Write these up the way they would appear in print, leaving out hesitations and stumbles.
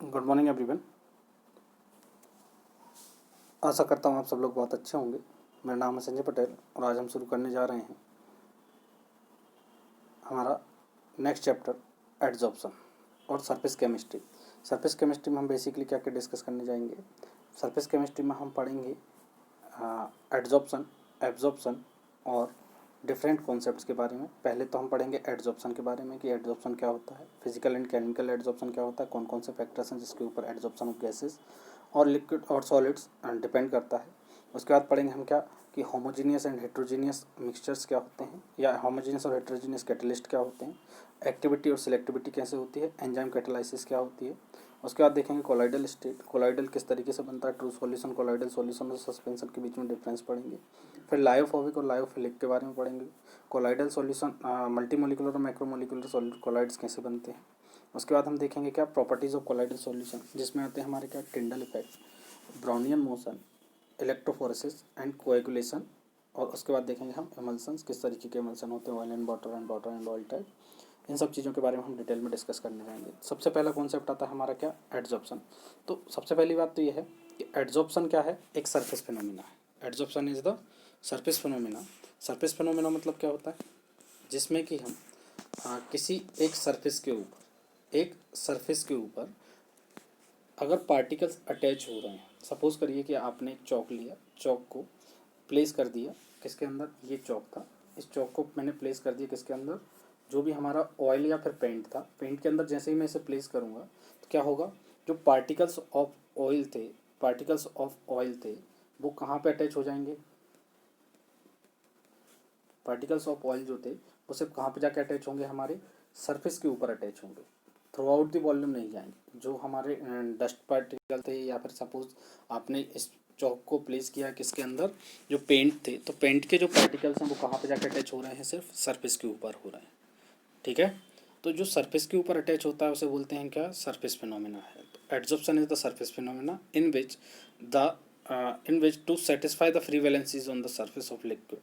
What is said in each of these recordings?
Good morning everyone. आशा करता हूँ आप सब लोग बहुत अच्छे होंगे। मेरा नाम है संजय पटेल और आज हम शुरू करने जा रहे हैं हमारा नेक्स्ट चैप्टर एडजॉर्प्शन और सरफेस केमिस्ट्री। सरफेस केमिस्ट्री में हम बेसिकली क्या क्या डिस्कस करने जाएंगे। सरफेस केमिस्ट्री में हम पढ़ेंगे एडजॉर्प्शन, एब्जॉर्प्शन और डिफरेंट कॉन्सेप्ट्स के बारे में। पहले तो हम पढ़ेंगे एडजॉर्प्शन के बारे में कि एडजॉर्प्शन क्या होता है, फिजिकल एंड केमिकल एडजॉर्प्शन क्या होता है, कौन कौन से फैक्टर्स हैं जिसके ऊपर एडजॉर्प्शन ऑफ गैसेस और लिक्विड और सॉलिड्स डिपेंड करता है। उसके बाद पढ़ेंगे हम क्या कि होमोजीनियस एंड हेट्रोजीनियस मिक्सचर्स क्या होते हैं, या होमोजीनियस और हेट्रोजीनियस कैटलिस्ट क्या होते हैं, एक्टिविटी और सिलेक्टिविटी कैसे होती है, एंजाइम कैटालाइसिस क्या होती है। उसके बाद देखेंगे कोलाइडल स्टेट, कोलाइडल किस तरीके से बनता है, ट्रू सॉल्यूशन, कोलाइडल सॉल्यूशन और सस्पेंशन के बीच में डिफरेंस पढ़ेंगे। फिर लायोफोबिक और लायोफिलिक के बारे में पढ़ेंगे। कोलाइडल सॉल्यूशन मल्टीमोलिकुलर और माइक्रोमोलिकुलर सॉलिड कोलाइड्स कैसे बनते हैं। उसके बाद हम देखेंगे क्या प्रॉपर्टीज़ ऑफ कोलाइडल सॉल्यूशन, जिसमें आते हैं हमारे क्या Tyndall effect, Brownian motion, electrophoresis and coagulation. और उसके बाद देखेंगे हम एमल्सन्स, किस तरीके के एमल्सन होते हैं, oil and water and oil type. इन सब चीज़ों के बारे में हम डिटेल में डिस्कस करने जाएंगे। सबसे पहला कॉन्सेप्ट आता है हमारा क्या एडजॉर्प्शन। तो सबसे पहली बात तो ये है कि एडजॉर्प्शन क्या है, एक सरफेस फिनोमिना है। Adsorption is the surface phenomena. Surface phenomena मतलब क्या होता है, जिसमें कि हम किसी एक सरफेस के ऊपर अगर पार्टिकल्स अटैच हो रहे हैं। सपोज करिए कि आपने एक चौक लिया, चौक को प्लेस कर दिया किसके अंदर, ये चौक था, इस चौक को मैंने प्लेस कर दिया किसके अंदर, जो भी हमारा ऑयल या फिर पेंट था, पेंट के अंदर। जैसे ही मैं इसे प्लेस करूँगा तो क्या होगा, जो पार्टिकल्स ऑफ ऑयल थे वो कहाँ पे अटैच हो जाएंगे, पार्टिकल्स ऑफ ऑयल जो थे वो सिर्फ कहाँ पे जाके अटैच होंगे, हमारे सरफेस के ऊपर अटैच होंगे, थ्रू आउट द वॉल्यूम नहीं जाएंगे। जो हमारे डस्ट पार्टिकल थे, या फिर सपोज आपने इस चौक को प्लेस किया किसके अंदर, जो पेंट थे, तो पेंट के जो पार्टिकल्स हैं वो कहाँ पे जाके अटैच हो रहे हैं, सिर्फ सरफेस के ऊपर हो रहे हैं। ठीक है, तो जो सरफेस के ऊपर अटैच होता है उसे बोलते हैं क्या, सरफेस फिनोमिना है। तो adsorption is the surface phenomena in which to satisfy the free valencies on the surface of liquid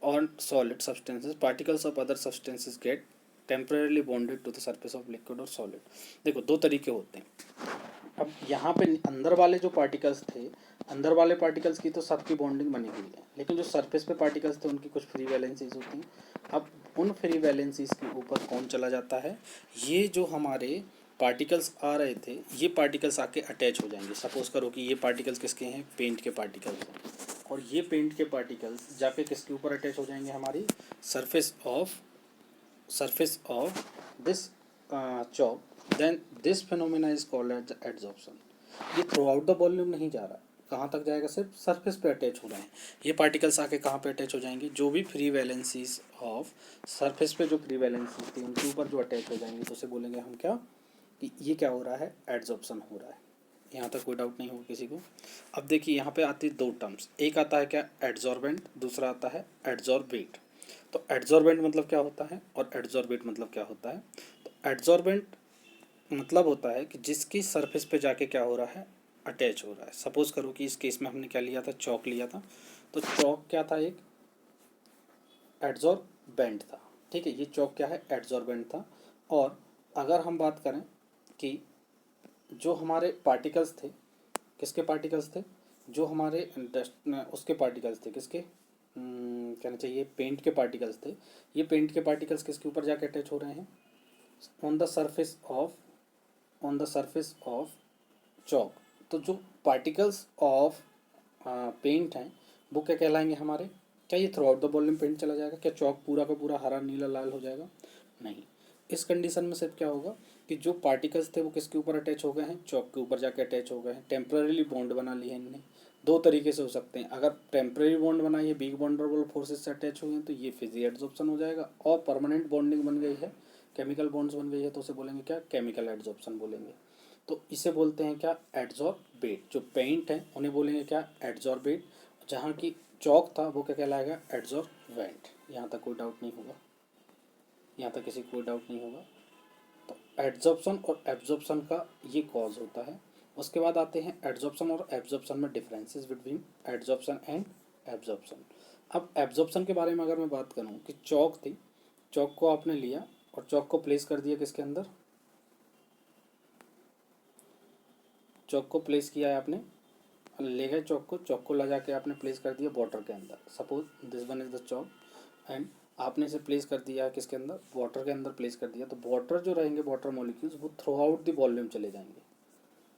on solid substances, particles of other substances get temporarily bonded to the surface of liquid or solid। देखो दो तरीके होते हैं। अब यहाँ पे अंदर वाले जो पार्टिकल्स थे, अंदर वाले पार्टिकल्स की तो सबकी बॉन्डिंग बनी हुई है, लेकिन जो सरफेस पे पार्टिकल्स थे उनकी कुछ फ्री वैलेंसीज होती हैं। अब उन फ्री वैलेंसीज के ऊपर कौन चला जाता है, ये जो हमारे पार्टिकल्स आ रहे थे ये पार्टिकल्स आके अटैच हो जाएंगे। सपोज करो कि ये पार्टिकल्स किसके हैं, पेंट के पार्टिकल्स हैं, और ये पेंट के पार्टिकल्स जाके किसके ऊपर अटैच हो जाएंगे, हमारी surface of this chalk. Then this phenomena is called as adsorption. ये थ्रू आउट द वॉल्यूम नहीं जा रहा, कहाँ तक जाएगा, सिर्फ सरफेस पे अटैच हो रहे हैं। ये पार्टिकल्स आके कहाँ पे अटैच हो जाएंगे, जो भी फ्री वैलेंसीज ऑफ सरफेस पे जो फ्री वैलेंसीज थी उनके ऊपर जो अटैच हो जाएंगे, तो उसे बोलेंगे हम क्या, कि ये क्या हो रहा है, एडजॉर्प्शन हो रहा है। यहाँ तक कोई डाउट नहीं होगा किसी को। अब देखिए यहाँ पे आती है दो टर्म्स, एक आता है क्या एडजॉर्बेंट, दूसरा आता है एडजॉर्बेट। तो एडजॉर्बेंट मतलब क्या होता है और एडजॉर्बेट मतलब क्या होता है। तो एडजॉर्बेंट मतलब होता है कि जिसकी सरफेस पे जाके क्या हो रहा है, अटैच हो रहा है। सपोज करो कि इस केस में हमने क्या लिया था, चौक लिया था, तो चौक क्या था, एक एडजॉर्बेंट था। ठीक है, ये चौक क्या है, एडजॉर्बेंट था। और अगर हम बात करें कि जो हमारे पार्टिकल्स थे, किसके पार्टिकल्स थे, जो हमारे डस्ट उसके पार्टिकल्स थे, किसके कहना चाहिए, पेंट के पार्टिकल्स थे। ये पेंट के पार्टिकल्स किसके ऊपर जाके अटैच हो रहे हैं, on the surface of chalk. तो जो पार्टिकल्स ऑफ पेंट हैं वो क्या कहलाएंगे हमारे, क्या ये throughout the volume paint चला जाएगा, क्या चौक पूरा का पूरा हरा नीला लाल हो जाएगा, नहीं। इस कंडीशन में सिर्फ क्या होगा कि जो पार्टिकल्स थे वो किसके ऊपर अटैच हो गए हैं, चौक के ऊपर जाके अटैच हो गए हैं, टेम्पररीली बॉन्ड बना लिए हैं इनने। दो तरीके से हो सकते हैं, अगर टेम्पररी बॉन्ड बनाई है, बिग बॉन्डरेबल फोर्सेस से अटैच हुए हैं तो ये फिजी एडजॉर्प्शन हो जाएगा, और परमानेंट बॉन्डिंग बन गई है, केमिकल बॉन्ड्स बन गई है, तो उसे बोलेंगे क्या, केमिकल एडजॉर्प्शन बोलेंगे। तो इसे बोलते हैं क्या, एडजॉर्बेट। जो पेंट है उन्हें बोलेंगे क्या, एडजॉर्बेट। जहाँ की चौक था वो क्या कहलाएगा, एडजॉर्बेंट। यहाँ तक कोई डाउट नहीं होगा, यहाँ तक किसी को कोई डाउट नहीं होगा। तो एडजॉर्प्शन और एब्जॉर्प्शन का ये कॉज होता है। उसके बाद आते हैं एडजॉर्प्शन और एब्जॉर्प्शन में differences between adsorption and absorption. अब एब्जॉर्प्शन के बारे में अगर मैं बात करूँ कि चौक थी, चौक को आपने लिया और चौक को प्लेस कर दिया किसके अंदर, चौक को प्लेस किया है आपने, ले गए चौक को ला जाके आपने प्लेस कर दिया वाटर के अंदर। Suppose this one is the chalk and आपने इसे प्लेस कर दिया किसके अंदर, वाटर के अंदर प्लेस कर दिया। तो वाटर जो रहेंगे, वाटर मॉलिक्यूल्स, वो थ्रू आउट द वॉल्यूम चले जाएंगे।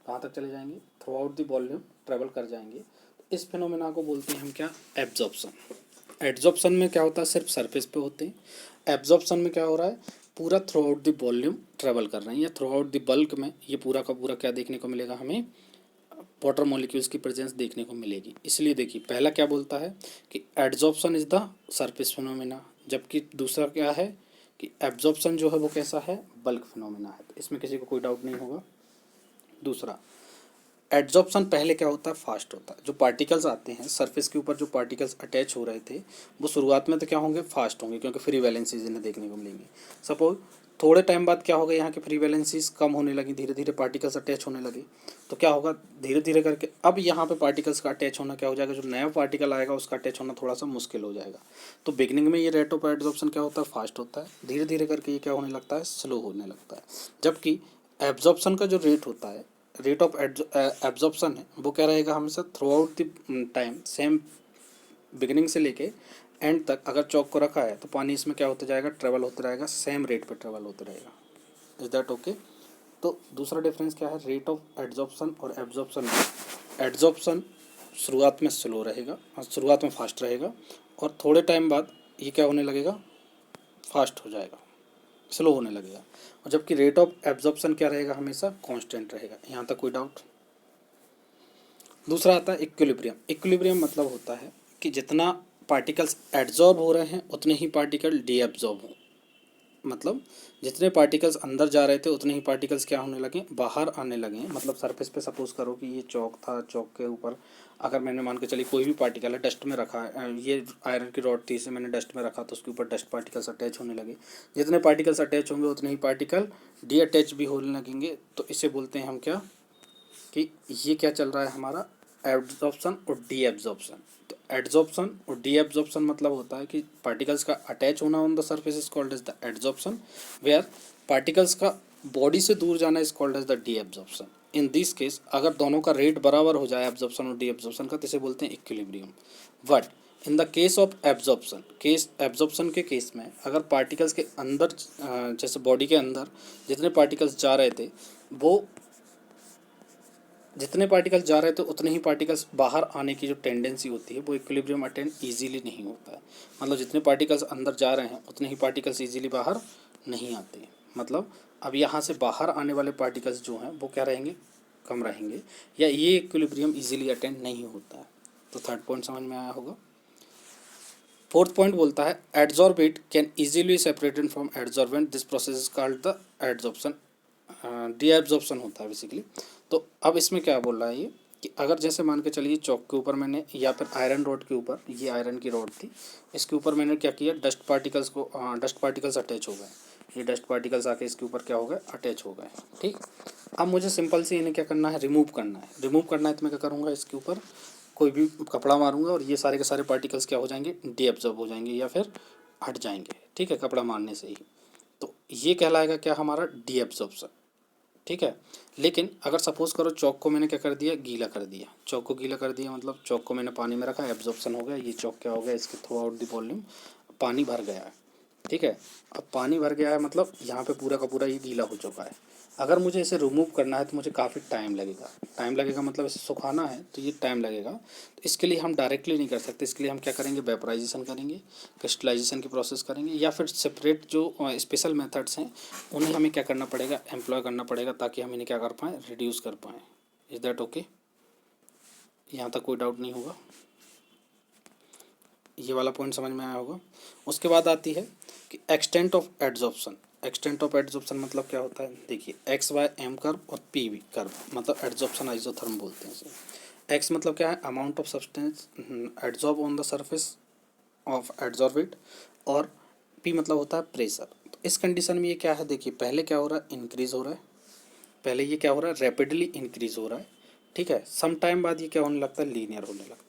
कहाँ तक चले जाएंगे? Through out the volume travel कर जाएंगे। तो इस फिनोमेना को बोलते हैं हम क्या? एब्जॉर्प्शन। एड्जॉर्प्शन में क्या होता है? सिर्फ सरफेस पे होते हैं। एब्जॉर्प्शन में क्या हो रहा है? पूरा through out the volume travel कर रहे हैं, या थ्रू आउट द बल्क में ये पूरा का पूरा क्या देखने को मिलेगा हमें? वाटर मॉलिक्यूल्स की प्रेजेंस देखने को मिलेगी। इसलिए देखिए पहला क्या बोलता है कि adsorption is the surface phenomena, जबकि दूसरा क्या है कि एब्जॉर्प्शन जो है वो कैसा है? बल्क फिनोमेना है। तो इसमें किसी को कोई डाउट नहीं होगा। दूसरा, एड्जॉर्प्शन पहले क्या होता है? फास्ट होता है। जो पार्टिकल्स आते हैं सरफेस के ऊपर, जो पार्टिकल्स अटैच हो रहे थे, वो शुरुआत में तो क्या होंगे? फास्ट होंगे, क्योंकि फ्री वैलेंसीज इन्हें देखने को मिलेंगी। सपोज थोड़े टाइम बाद क्या होगा? यहाँ के फ्री वैलेंसीज कम होने लगी, धीरे धीरे पार्टिकल्स अटैच होने लगे। तो क्या होगा? धीरे धीरे करके अब यहाँ पे पार्टिकल्स का अटैच होना क्या हो जाएगा? जो नया पार्टिकल आएगा उसका अटैच होना थोड़ा सा मुश्किल हो जाएगा। तो बिगनिंग में ये रेट ऑफ एड्जॉर्प्शन क्या होता है? फास्ट होता है। धीरे धीरे करके ये क्या होने लगता है? स्लो होने लगता है। जबकि एब्जॉर्प्शन का जो रेट होता है, रेट ऑफ एब्जॉर्प्शन है, वो क्या रहेगा? हमेशा through out the time, same beginning से लेके एंड तक अगर चौक को रखा है तो पानी इसमें क्या होता जाएगा? ट्रेवल होता रहेगा, सेम रेट पे ट्रेवल होता रहेगा। Is that okay? तो दूसरा डिफरेंस क्या है रेट ऑफ एड्जॉर्प्शन और एब्जॉर्प्शन में? एड्जॉर्प्शन शुरुआत में स्लो रहेगा और शुरुआत में फास्ट रहेगा, और थोड़े टाइम बाद ये क्या होने लगेगा? फास्ट हो जाएगा, स्लो होने लगेगा। और जबकि रेट ऑफ एब्जॉर्प्शन क्या रहेगा? हमेशा कांस्टेंट रहेगा। यहाँ तक कोई डाउट? दूसरा आता है इक्विलिब्रियम। इक्विलिब्रियम मतलब होता है कि जितना पार्टिकल्स एड्जॉर्ब हो रहे हैं उतने ही पार्टिकल डीएब्जॉर्ब हो। मतलब जितने पार्टिकल्स अंदर जा रहे थे उतने ही पार्टिकल्स क्या होने लगे? बाहर आने लगे। मतलब सरफेस पे सपोज करो कि ये चौक था, चौक के ऊपर अगर मैंने मान के चलिए कोई भी पार्टिकल है डस्ट में रखा है, ये आयरन की रॉड थी, इसे मैंने डस्ट में रखा तो उसके ऊपर डस्ट पार्टिकल्स अटैच होने लगे। जितने पार्टिकल्स अटैच होंगे उतने ही पार्टिकल डी अटैच भी होने लगेंगे। तो इसे बोलते हैं हम क्या कि ये क्या चल रहा है हमारा? एब्जॉर्प्शन और डी एब्जॉर्प्शन। तो एड्जॉर्प्शन और डी एब्जॉर्प्शन मतलब होता है कि पार्टिकल्स का अटैच होना on the surface is called as the adsorption, where particles का बॉडी से दूर जाना is called as the de absorption. In this case अगर दोनों का रेट बराबर हो जाए एब्जॉर्प्शन और डी एब्जॉर्प्शन का, तो इसे बोलते हैं equilibrium. But in the case of absorption, absorption के केस में अगर पार्टिकल्स के अंदर जैसे बॉडी के अंदर जितने पार्टिकल्स जा रहे थे वो जितने पार्टिकल्स जा रहे थे उतने ही पार्टिकल्स बाहर आने की जो टेंडेंसी होती है वो इक्विलिब्रियम अटेन इजीली नहीं होता है। मतलब जितने पार्टिकल्स अंदर जा रहे हैं उतने ही पार्टिकल्स इजीली बाहर नहीं आते। मतलब अब यहाँ से बाहर आने वाले पार्टिकल्स जो हैं वो क्या रहेंगे? कम रहेंगे, या ये इक्विलिब्रियम इजीली अटेन नहीं होता है। तो थर्ड पॉइंट समझ में आया होगा। फोर्थ पॉइंट बोलता है adsorbate can easily separated from adsorbent, this process is called the adsorption. D absorption होता है बेसिकली। तो अब इसमें क्या बोल रहा है ये कि अगर जैसे मान के चलिए चौक के ऊपर मैंने या फिर आयरन रॉड के ऊपर, ये आयरन की रॉड थी, इसके ऊपर मैंने क्या किया? डस्ट पार्टिकल्स अटैच हो गए। ये डस्ट पार्टिकल्स आके इसके ऊपर क्या हो गए? अटैच हो गए। ठीक, अब मुझे सिंपल से इन्हें क्या करना है? रिमूव करना है। रिमूव करना है तो मैं क्या करूँगा? इसके ऊपर कोई भी कपड़ा मारूंगा और ये सारे के सारे पार्टिकल्स क्या हो जाएंगे? डी एब्जॉर्ब हो जाएंगे या फिर हट जाएंगे। ठीक है, कपड़ा मारने से ही। तो ये कहलाएगा क्या? हमारा डी एब्जॉर्प्शन। ठीक है, लेकिन अगर सपोज करो चौक को मैंने क्या कर दिया? गीला कर दिया। चौक को गीला कर दिया मतलब चौक को मैंने पानी में रखा, एब्जॉर्प्शन हो गया। ये चौक क्या हो गया? इसके थ्रू आउट द वॉल्यूम पानी भर गया है। ठीक है, अब पानी भर गया है मतलब यहाँ पे पूरा का पूरा ये गीला हो चुका है। अगर मुझे इसे रिमूव करना है तो मुझे काफ़ी टाइम लगेगा। मतलब इसे सुखाना है तो ये टाइम लगेगा। तो इसके लिए हम डायरेक्टली नहीं कर सकते। इसके लिए हम क्या करेंगे? वेपराइजेशन करेंगे, क्रिस्टलाइजेशन की प्रोसेस करेंगे, या फिर सेपरेट जो स्पेशल मेथड्स हैं उन्हें हमें क्या करना पड़ेगा? एम्प्लॉय करना पड़ेगा, ताकि हम इन्हें क्या कर पाएँ? रिड्यूस कर पाएँ। Is that okay? यहाँ तक कोई डाउट नहीं होगा। ये वाला पॉइंट समझ में आया होगा। उसके बाद आती है कि extent of adsorption. Extent of adsorption मतलब क्या होता है? देखिए एक्स वाई एम कर्व और पी वी कर्व, मतलब एड्जॉर्प्शन आइसोथर्म बोलते हैं इसे। एक्स मतलब क्या है? Amount of substance adsorb on the surface of adsorbent, और पी मतलब होता है प्रेशर। तो इस कंडीशन में ये क्या है? देखिए पहले क्या हो रहा है? इंक्रीज हो रहा है। पहले ये क्या हो रहा है? रैपिडली इंक्रीज हो रहा है। ठीक है, सम टाइम बाद ये क्या होने लगता है? लीनियर होने लगता है।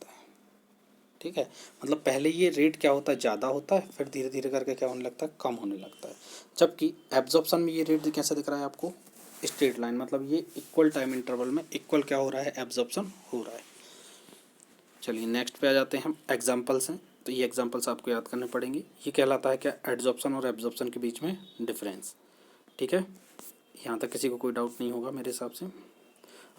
ठीक है, मतलब पहले ये रेट क्या होता है? ज़्यादा होता है, फिर धीरे धीरे करके क्या होने लगता है? कम होने लगता है। जबकि एब्जॉर्प्शन में ये रेट कैसा दिख रहा है आपको? स्ट्रेट लाइन, मतलब ये इक्वल टाइम इंटरवल में इक्वल क्या हो रहा है, एब्जॉर्प्शन हो रहा है। चलिए नेक्स्ट पे आ जाते हैं हम, एग्जांपल्स हैं। तो ये एग्जांपल्स आपको याद करने पड़ेंगे। ये कहलाता है क्या, एड्जॉर्प्शन और एब्जॉर्प्शन के बीच में डिफरेंस। ठीक है, यहाँ तक किसी को कोई डाउट नहीं होगा मेरे हिसाब से।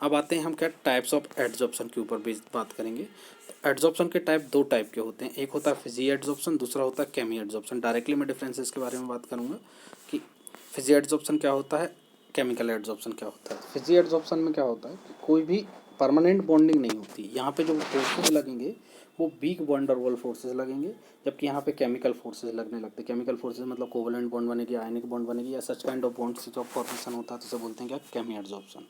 अब आते हैं हम क्या, टाइप्स ऑफ एड्जॉर्प्शन के ऊपर भी बात करेंगे। तो एड्जॉर्प्शन के टाइप दो टाइप के होते हैं, एक होता है फिजी एड्जॉर्प्शन, दूसरा होता है केमी एड्जॉर्प्शन। डायरेक्टली मैं डिफरेंसेस के बारे में बात करूँगा कि फिजी एड्जॉर्प्शन क्या होता है, केमिकल एड्जॉर्प्शन क्या होता है। फिजी एड्जॉर्प्शन में क्या होता है कि कोई भी परमानेंट बॉन्डिंग नहीं होती, यहाँ पे जो फोर्सेज लगेंगे वो वीक बॉन्ड और वॉल फोर्सेज लगेंगे, जबकि यहाँ पे केमिकल फोर्सेज लगने लगते हैं। केमिकल फोर्सेज मतलब कोवलेंट बॉन्ड बनेगी, आयनिक बॉन्ड बनेगी, या सच काइंड ऑफ बॉन्ड्स जो फॉर्मेशन होता है तो उसे बोलते हैं क्या, chemi adsorption.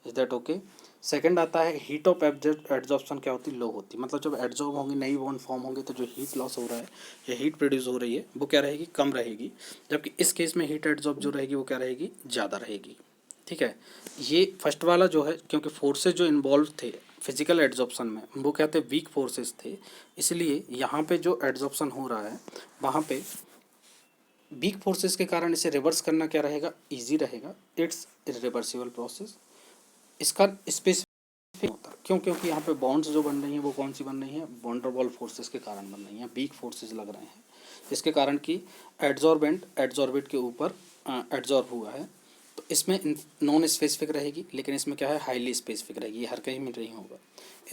Is that okay. Second आता है हीट ऑफ एड्जॉर्प्शन, क्या होती है, लो होती है। मतलब जब एड्जॉर्ब होंगे, नई बॉन्ड फॉर्म होंगे, तो जो हीट लॉस हो रहा है या हीट प्रोड्यूस हो रही है वो क्या रहेगी, कम रहेगी। जबकि इस केस में हीट एड्जॉर्ब जो रहेगी वो क्या रहेगी, ज़्यादा रहेगी। ठीक है, ये फर्स्ट वाला जो है, क्योंकि फोर्सेज जो इन्वॉल्व थे फिजिकल एड्जॉर्प्शन में वो कहते हैं वीक फोर्सेस थे, इसलिए यहाँ पे जो एड्जॉर्प्शन हो रहा है वहाँ पे वीक फोर्सेस के कारण इसे रिवर्स करना क्या रहेगा, इजी रहेगा। It's irreversible process. इसका स्पेसिफिक होता है क्यों, क्योंकि यहाँ पे बॉन्ड्स जो बन रही हैं वो कौन सी बन रही हैं, वॉन डेर वाल्स फोर्सेस के कारण बन रही हैं, वीक फोर्सेस लग रहे हैं, जिसके कारण कि एड्जॉर्बेंट एड्जॉर्बेट के ऊपर एड्जॉर्ब हुआ है। तो इसमें नॉन स्पेसिफिक रहेगी, लेकिन इसमें क्या है, हाईली स्पेसिफिक रहेगी, ये हर कहीं में नहीं होगा।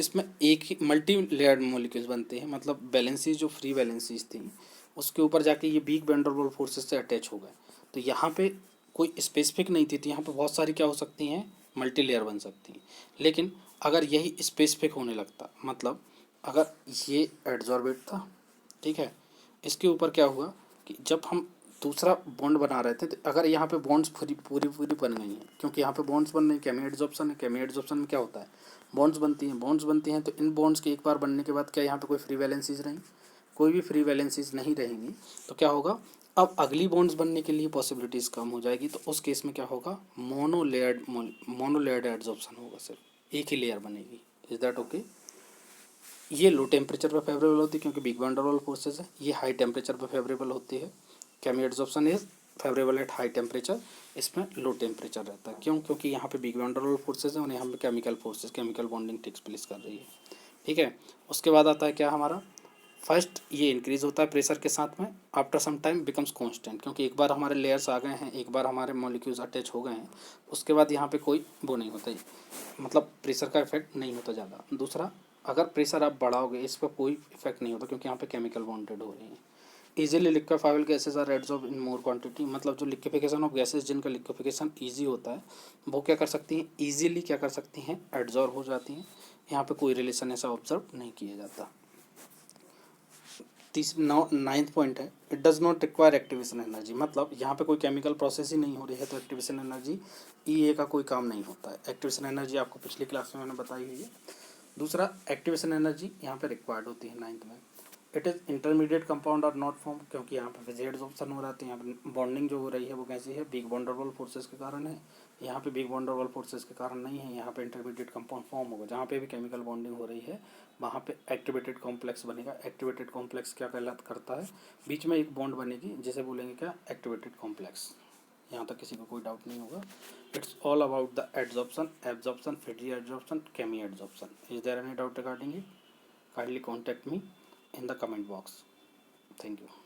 इसमें एक ही मल्टी लेयर्ड मॉलिक्यूल्स बनते हैं, मतलब बैलेंसीज जो फ्री बैलेंसीज थी उसके ऊपर जाके ये weak van der Waals forces से अटैच हो गए। तो यहाँ पे कोई स्पेसिफिक नहीं थी, तो यहाँ पे बहुत सारी क्या हो सकती हैं, मल्टी लेयर बन सकती हैं। लेकिन अगर यही स्पेसिफिक होने लगता, मतलब अगर ये एड्जॉर्बेट था, ठीक है, इसके ऊपर क्या हुआ कि जब हम दूसरा बॉन्ड बना रहे थे, तो अगर यहाँ पे बॉन्ड्स पूरी पूरी पूरी बन गई हैं, क्योंकि यहाँ पे बॉन्ड्स बन रही हैं, केमी एड्जॉर्प्शन है, केमी एड्जॉर्प्शन में क्या होता है, बॉन्ड्स बनती हैं, तो इन बॉन्ड्स के एक बार बनने के बाद क्या यहाँ पे कोई फ्री वैलेंसीज रहीं, कोई भी फ्री वैलेंसीज नहीं रहेंगी, तो क्या होगा, अब अगली बॉन्ड्स बनने के लिए पॉसिबिलिटीज़ कम हो जाएगी। तो उस केस में क्या होगा, मोनोलेयर्ड एड्जॉर्प्शन होगा, सिर्फ एक ही लेयर बनेगी। Is that okay. ये लो टेम्परेचर पर फेवरेबल होती है क्योंकि big van der Waals forces है। ये हाई टेम्परेचर पर फेवरेबल होती है। Chemi adsorption is favourable at high temperature, इसमें लो टेम्परेचर रहता है। क्यों, क्योंकि यहाँ पे big van der Waals forces है और यहाँ पे chemical forces, chemical bonding takes place कर रही है। ठीक है, उसके बाद आता है क्या हमारा, फर्स्ट ये इंक्रीज़ होता है प्रेशर के साथ में, after some time becomes constant, क्योंकि एक बार हमारे लेयर्स आ गए हैं, एक बार हमारे मॉलिक्यूल्स अटैच हो गए हैं, उसके बाद यहाँ पे कोई वो नहीं होता, मतलब प्रेशर का इफेक्ट नहीं होता ज़्यादा। दूसरा, अगर प्रेशर आप बढ़ाओगे इस पर कोई इफेक्ट नहीं होता, क्योंकि यहाँ पे केमिकल बॉन्डेड हो रही हैं। Easily liquefiable gases are adsorb in more quantity, मतलब जो लिक्विफिकेशन ऑफ गैसेज, जिनका लिक्विफिकेशन ईजी होता है, वो क्या कर सकती हैं, ईजिली क्या कर सकती हैं, एड्जॉर्ब हो जाती हैं। यहाँ पे कोई रिलेशन ऐसा ऑब्जर्व नहीं किया जाता। नाइन्थ पॉइंट है, it does not require activation energy, मतलब यहाँ पे कोई केमिकल प्रोसेस ही नहीं हो रही है, तो एक्टिवेशन एनर्जी ई का कोई काम नहीं होता है। एक्टिवेशन एनर्जी आपको पिछली क्लास में मैंने बताई हुई है। दूसरा, एक्टिवेशन एनर्जी यहाँ पे रिक्वायर्ड होती है नाइन्थ में। It is intermediate compound are not form, क्योंकि यहाँ पे फिजी एड्जॉर्प्शन हो रहा है, तो यहाँ पे बॉन्डिंग जो हो रही है वो कैसी है, big van der Waals forces के कारण है। यहाँ पे big van der Waals forces के कारण नहीं है, यहाँ पे इंटरमीडिएट कंपाउंड फॉर्म होगा। जहाँ पे भी केमिकल बॉन्डिंग हो रही है वहाँ पे एक्टिवेटेड कॉम्प्लेक्स बनेगा। एक्टिवेटेड कॉम्प्लेक्स क्या करता है, बीच में एक बॉन्ड बनेगी जिसे बोलेंगे क्या, एक्टिवेटेड कॉम्प्लेक्स। यहाँ तक किसी को कोई डाउट नहीं होगा। It's all about the adsorption, absorption, physi adsorption, chemi adsorption. Is there any doubt regarding it? Kindly contact me in the comment box. Thank you.